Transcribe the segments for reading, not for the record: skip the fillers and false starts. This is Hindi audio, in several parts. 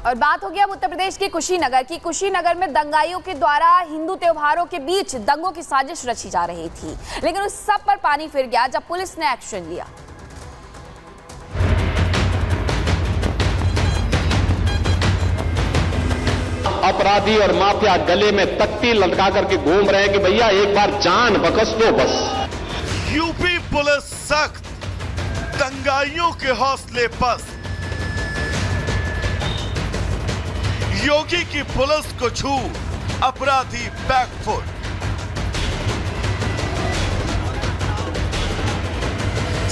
और बात हो गया अब उत्तर प्रदेश के कुशीनगर की। कुशीनगर में दंगाइयों के द्वारा हिंदू त्योहारों के बीच दंगों की साजिश रची जा रही थी, लेकिन उस सब पर पानी फिर गया जब पुलिस ने एक्शन लिया। अपराधी और माफिया गले में तख्ती लटका करके घूम रहे हैं कि भैया एक बार जान बख्श दो बस। यूपी पुलिस सख्त, दंगाइयों के हौसले पस्त। योगी की पुलिस को छू अपराधी बैकफुट।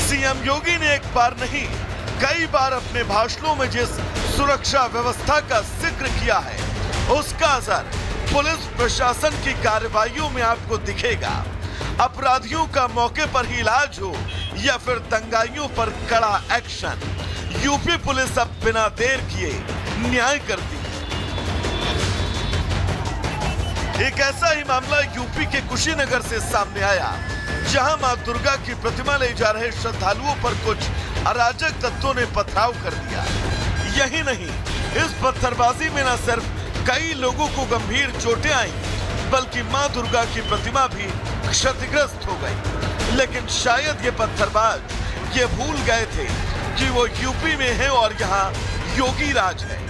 सीएम योगी ने एक बार नहीं कई बार अपने भाषणों में जिस सुरक्षा व्यवस्था का जिक्र किया है, उसका असर पुलिस प्रशासन की कार्रवाइयों में आपको दिखेगा। अपराधियों का मौके पर ही इलाज हो या फिर दंगाइयों पर कड़ा एक्शन, यूपी पुलिस अब बिना देर किए न्याय करती है। एक ऐसा ही मामला यूपी के कुशीनगर से सामने आया, जहां मां दुर्गा की प्रतिमा ले जा रहे श्रद्धालुओं पर कुछ अराजक तत्वों ने पथराव कर दिया। यही नहीं, इस पत्थरबाजी में न सिर्फ कई लोगों को गंभीर चोटें आई, बल्कि मां दुर्गा की प्रतिमा भी क्षतिग्रस्त हो गई। लेकिन शायद ये पत्थरबाज ये भूल गए थे कि वो यूपी में है और यहाँ योगी राज है।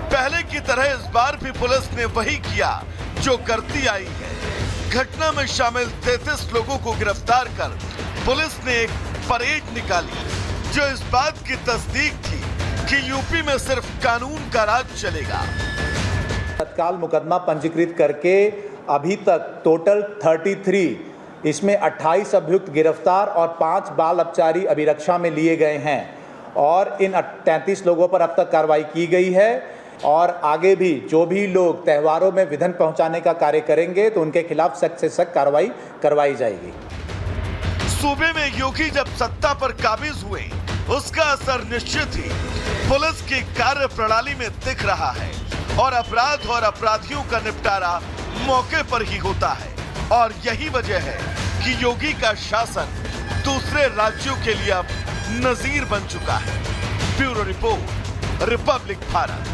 पहले की तरह इस बार भी पुलिस ने वही किया जो करती आई है। घटना में शामिल 33 लोगों को गिरफ्तार कर पुलिस ने एक परेड निकाली, जो इस बात की तस्दीक थी कि यूपी में सिर्फ कानून का राज चलेगा। तत्काल मुकदमा पंजीकृत करके अभी तक टोटल 33, इसमें 28 अभियुक्त गिरफ्तार और 5 बाल अपचारी अभिरक्षा में लिए गए हैं और इन 33 लोगों पर अब तक कार्रवाई की गई है। और आगे भी जो भी लोग त्योहारों में विघ्न पहुंचाने का कार्य करेंगे तो उनके खिलाफ सख्त से सख्त कार्रवाई करवाई जाएगी। सूबे में योगी जब सत्ता पर काबिज हुए, उसका असर निश्चित ही पुलिस की कार्य प्रणाली में दिख रहा है और अपराध और अपराधियों का निपटारा मौके पर ही होता है। और यही वजह है कि योगी का शासन दूसरे राज्यों के लिए अब नजीर बन चुका है। Bureau report, Republic Bharat.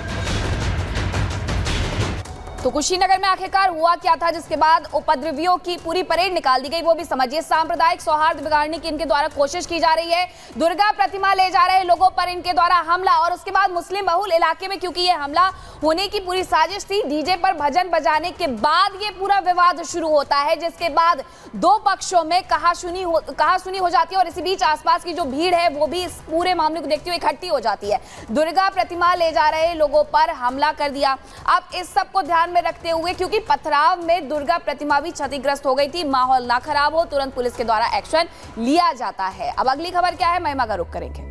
तो कुशीनगर में आखिरकार हुआ क्या था जिसके बाद उपद्रवियों की पूरी परेड निकाल दी गई, वो भी समझिए। सांप्रदायिक सौहार्द बिगाड़ने की इनके द्वारा कोशिश की जा रही है। दुर्गा प्रतिमा ले जा रहे लोगों पर इनके द्वारा हमला, और उसके बाद मुस्लिम बहुल इलाके में क्योंकि ये हमला होने की पूरी साजिश थी, डीजे पर भजन बजाने के बाद ये पूरा विवाद शुरू होता है, जिसके बाद दो पक्षों में कहासुनी हो जाती है। और इसी बीच आसपास की जो भीड़ है वो भी इस पूरे मामले को देखते हुए इकट्ठी हो जाती है। दुर्गा प्रतिमा ले जा रहे लोगों पर हमला कर दिया। अब इस सब को ध्यान में रखते हुए, क्योंकि पथराव में दुर्गा प्रतिमा भी क्षतिग्रस्त हो गई थी, माहौल ना खराब हो, तुरंत पुलिस के द्वारा एक्शन लिया जाता है। अब अगली खबर क्या है, महिमा का रुख करेंगे।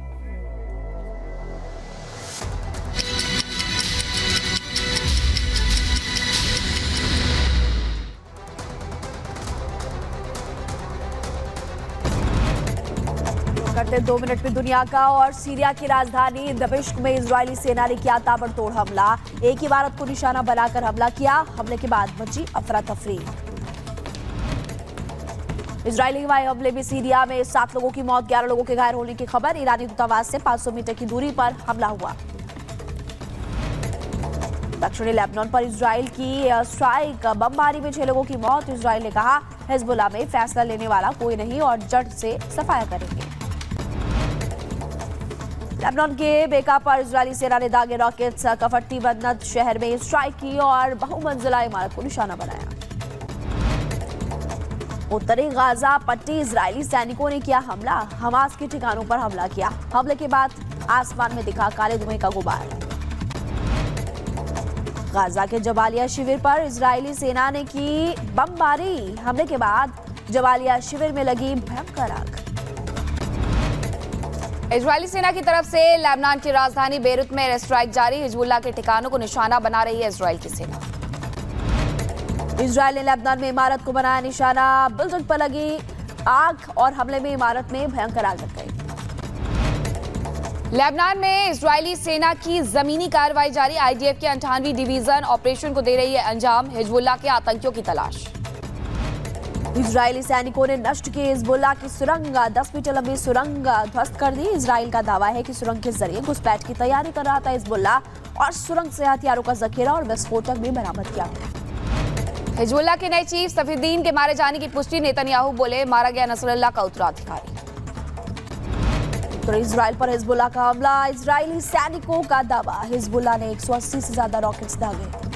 करते 2 मिनट में दुनिया का। और सीरिया की राजधानी दमिश्क में इजरायली सेना ने किया ताबड़तोड़ हमला। एक इमारत को निशाना बनाकर हमला किया। हमले के बाद मची अफरा तफरी। इजरायली हवाई हमले में सीरिया में 7 लोगों की मौत, 11 लोगों के घायल होने की खबर। ईरानी दूतावास से 500 मीटर की दूरी पर हमला हुआ। दक्षिणी लेबनान पर इजरायल की स्ट्राइक, बमबारी में 6 लोगों की मौत। इजरायल ने कहा हिजबुल्लाह में फैसला लेने वाला कोई नहीं और जड़ से सफाया करेंगे। लेबनान के बेका पर इजरायली सेना ने दागे रॉकेट्स कफट्टी बंद शहर में स्ट्राइक की और बहुमंजिला इमारत को निशाना बनाया। उत्तरी गाजा पट्टी इजरायली सैनिकों ने किया हमला। हमास के ठिकानों पर हमला किया। हमले के बाद आसमान में दिखा काले धुएं का गुबार। गाजा के जबालिया शिविर पर इजरायली सेना ने की बमबारी। हमले के बाद जबालिया शिविर में लगी भयंकर आग। इजरायली सेना की तरफ से लेबनान की राजधानी बेरूत में एयर स्ट्राइक जारी। हिजबुल्लाह के ठिकानों को निशाना बना रही है इजरायल की सेना। इजरायल ने लेबनान में इमारत को बनाया निशाना। बिल्डिंग पर लगी आग और हमले में इमारत में भयंकर आग लग गई। लेबनान में इजरायली सेना की जमीनी कार्रवाई जारी। आईडीएफ की 98वीं डिवीजन ऑपरेशन को दे रही है अंजाम। हिजबुल्लाह के आतंकियों की तलाश। इजरायली सैनिकों ने नष्ट की हिजबुल्लाह की सुरंग। 10 मीटर लंबी सुरंग ध्वस्त कर दी। इजरायल का दावा है कि सुरंग के जरिए घुसपैठ की तैयारी कर रहा था हिजबुल्लाह और सुरंग से हथियारों का जखीरा और विस्फोटक भी बरामद किया गया। हिजबुल्लाह के नए चीफ सफीउद्दीन के मारे जाने की पुष्टि, नेतन्याहू बोले मारा गया नसरुल्लाह का उत्तराधिकारी। तो इजराइल पर हिजबुल्लाह का हमला, इजरायली सैनिकों का दावा, हिजबुल्लाह ने 180 से ज्यादा रॉकेट्स दागे।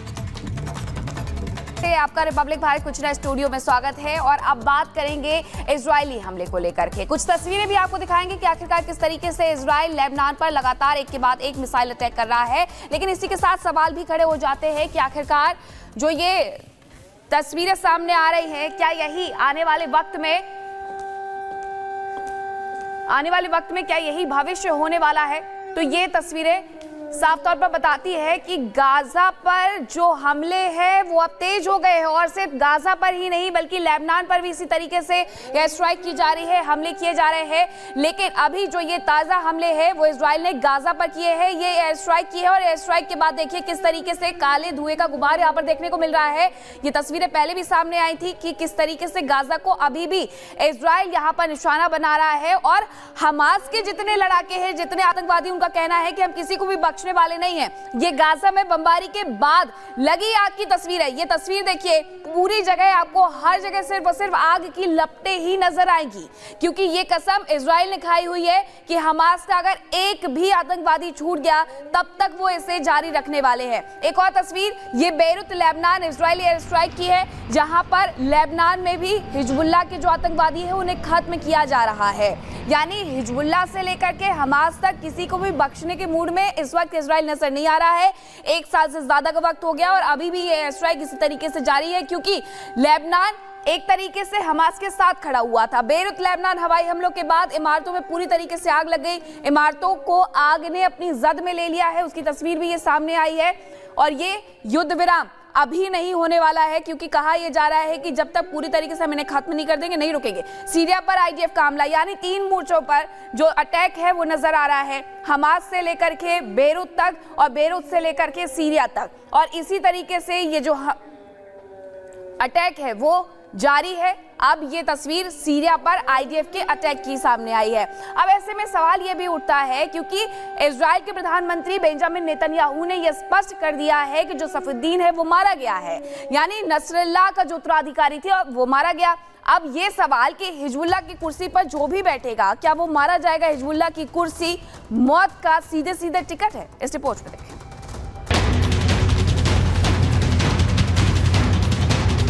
आपका रिपब्लिक भारत कुछ नया स्टूडियो में स्वागत है और अब बात करेंगे इजरायली हमले को लेकर के। कुछ तस्वीरें भी आपको दिखाएंगे कि आखिरकार किस तरीके से इजराइल लेबनान पर लगातार एक के बाद एक मिसाइल अटैक कर रहा है। लेकिन इसी के साथ सवाल भी खड़े हो जाते हैं कि आखिरकार जो ये तस्वीरें सामने आ रही हैं, क्या यही आने वाले वक्त में क्या यही भविष्य होने वाला है? तो ये तस्वीरें साफ तौर पर बताती है कि गाजा पर जो हमले हैं वो अब तेज हो गए हैं और सिर्फ गाजा पर ही नहीं बल्कि लेबनान पर भी इसी तरीके से एयर स्ट्राइक की जा रही है, हमले किए जा रहे हैं। लेकिन अभी जो ये ताज़ा हमले हैं वो इजराइल ने गाजा पर किए हैं, ये एयर स्ट्राइक की है और एयर स्ट्राइक के बाद देखिए किस तरीके से काले धुएं का गुबार यहाँ पर देखने को मिल रहा है। ये तस्वीरें पहले भी सामने आई थी कि किस तरीके से गाजा को अभी भी इजराइल यहाँ पर निशाना बना रहा है और हमास के जितने लड़ाके हैं, जितने आतंकवादी, उनका कहना है कि हम किसी को भी बख्शने वाले नहीं हैं। ये गाजा में बमबारी के बाद लगी आग की तस्वीर है। ये तस्वीर देखिए, पूरी जगह आपको हर जगह सिर्फ और सिर्फ आग की लपटें ही नजर आएंगी, क्योंकि ये कसम इजराइल ने खाई हुई है कि हमास का अगर एक भी आतंकवादी छूट गया तब तक वो इसे जारी रखने वाले हैं। एक और तस्वीर, ये Beirut Lebanon Israeli air strike की है, जहां पर लेबनान में भी हिजबुल्लाह के जो आतंकवादी है उन्हें खत्म किया जा रहा है। यानी हिजबुल्लाह से लेकर के हमास तक किसी को भी बख्शने के मूड में इस वक्त इजराइल नजर नहीं आ रहा है। एक साल से ज्यादा का वक्त हो गया और अभी भी ये एयर स्ट्राइक इसी तरीके से जारी है, क्योंकि लेबनान एक तरीके से हमास के साथ खड़ा हुआ था। बेरूत लेबनान हवाई हमलों के बाद इमारतों में पूरी तरीके से आग लग गई, इमारतों को आग ने अपनी जद में ले लिया है। उसकी तस्वीर भी ये सामने आई है और ये युद्ध विराम अभी नहीं होने वाला है, क्योंकि कहा यह जा रहा है कि जब तक पूरी तरीके से हम इन्हें खत्म नहीं कर देंगे नहीं रुकेंगे। सीरिया पर आईडीएफ का हमला, यानी 3 मोर्चों पर जो अटैक है वो नजर आ रहा है, हमास से लेकर के बेरूत तक और बेरूत से लेकर के सीरिया तक। और इसी तरीके से ये जो अटैक है वो जारी है। अब ये तस्वीर सीरिया पर आईडीएफ के अटैक की सामने आई है। अब ऐसे में सवाल ये भी उठता है, क्योंकि इजराइल के प्रधानमंत्री बेंजामिन नेतन्याहू ने यह स्पष्ट कर दिया है कि जो सफीउद्दीन है वो मारा गया है, यानी नसरुल्लाह का जो उत्तराधिकारी थे वो मारा गया। अब ये सवाल कि हिजबुल्लाह की कुर्सी पर जो भी बैठेगा क्या वो मारा जाएगा? हिजबुल्लाह की कुर्सी मौत का सीधे सीधे टिकट है। इस रिपोर्ट में